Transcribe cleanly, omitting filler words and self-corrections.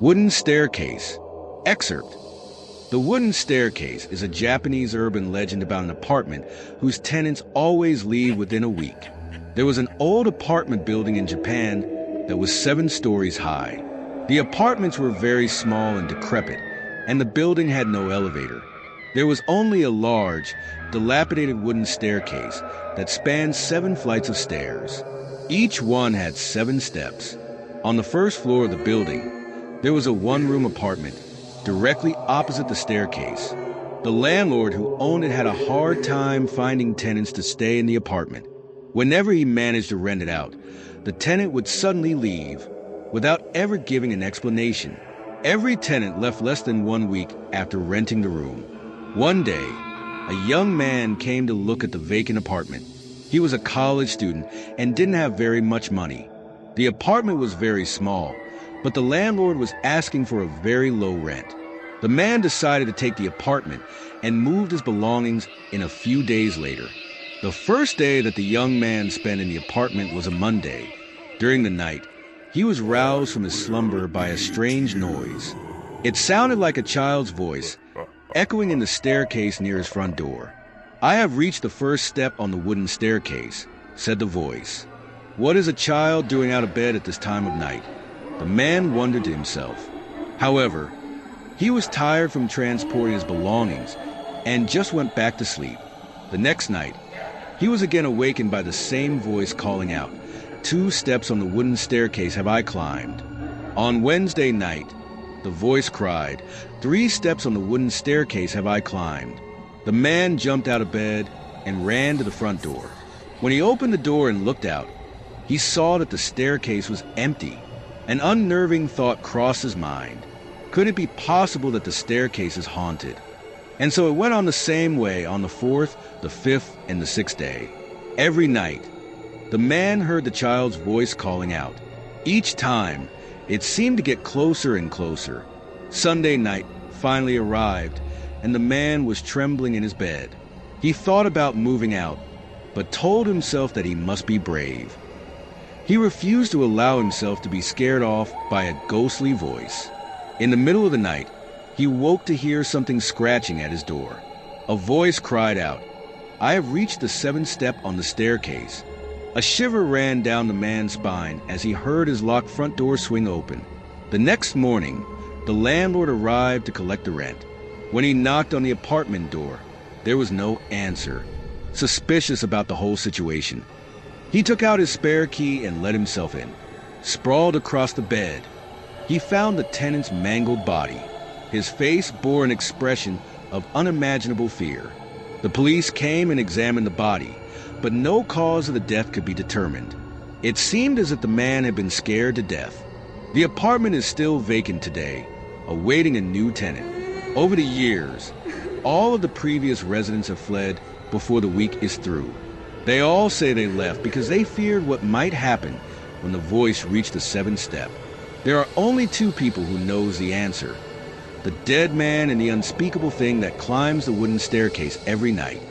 Wooden staircase. Excerpt. The wooden staircase is a Japanese urban legend about an apartment whose tenants always leave within a week. There was an old apartment building in Japan that was 7 stories high. The apartments were very small and decrepit, and the building had no elevator. There was only a large, dilapidated wooden staircase that spanned 7 flights of stairs. Each one had 7 steps. On the first floor of the building, there was a one-room apartment directly opposite the staircase. The landlord who owned it had a hard time finding tenants to stay in the apartment. Whenever he managed to rent it out, the tenant would suddenly leave without ever giving an explanation. Every tenant left less than 1 week after renting the room. One day, a young man came to look at the vacant apartment. He was a college student and didn't have very much money. The apartment was very small, but the landlord was asking for a very low rent. The man decided to take the apartment and moved his belongings in a few days later. The first day that the young man spent in the apartment was a Monday. During the night, he was roused from his slumber by a strange noise. It sounded like a child's voice, echoing in the staircase near his front door. "I have reached the first step on the wooden staircase," said the voice. "What is a child doing out of bed at this time of night?" The man wondered to himself. However, he was tired from transporting his belongings and just went back to sleep. The next night, he was again awakened by the same voice calling out, "2 steps on the wooden staircase have I climbed." On Wednesday night, the voice cried, "3 steps on the wooden staircase have I climbed." The man jumped out of bed and ran to the front door. When he opened the door and looked out, he saw that the staircase was empty. An unnerving thought crossed his mind. Could it be possible that the staircase is haunted? And so it went on the same way on the 4th, the 5th, and the 6th day. Every night, the man heard the child's voice calling out. Each time, it seemed to get closer and closer. Sunday night finally arrived, and the man was trembling in his bed. He thought about moving out, but told himself that he must be brave. He refused to allow himself to be scared off by a ghostly voice. In the middle of the night, he woke to hear something scratching at his door. A voice cried out, "I have reached the 7th step on the staircase." A shiver ran down the man's spine as he heard his locked front door swing open. The next morning, the landlord arrived to collect the rent. When he knocked on the apartment door, there was no answer. Suspicious about the whole situation, he took out his spare key and let himself in. Sprawled across the bed, he found the tenant's mangled body. His face bore an expression of unimaginable fear. The police came and examined the body, but no cause of the death could be determined. It seemed as if the man had been scared to death. The apartment is still vacant today, awaiting a new tenant. Over the years, all of the previous residents have fled before the week is through. They all say they left because they feared what might happen when the voice reached the 7th step. There are only 2 people who knows the answer: the dead man and the unspeakable thing that climbs the wooden staircase every night.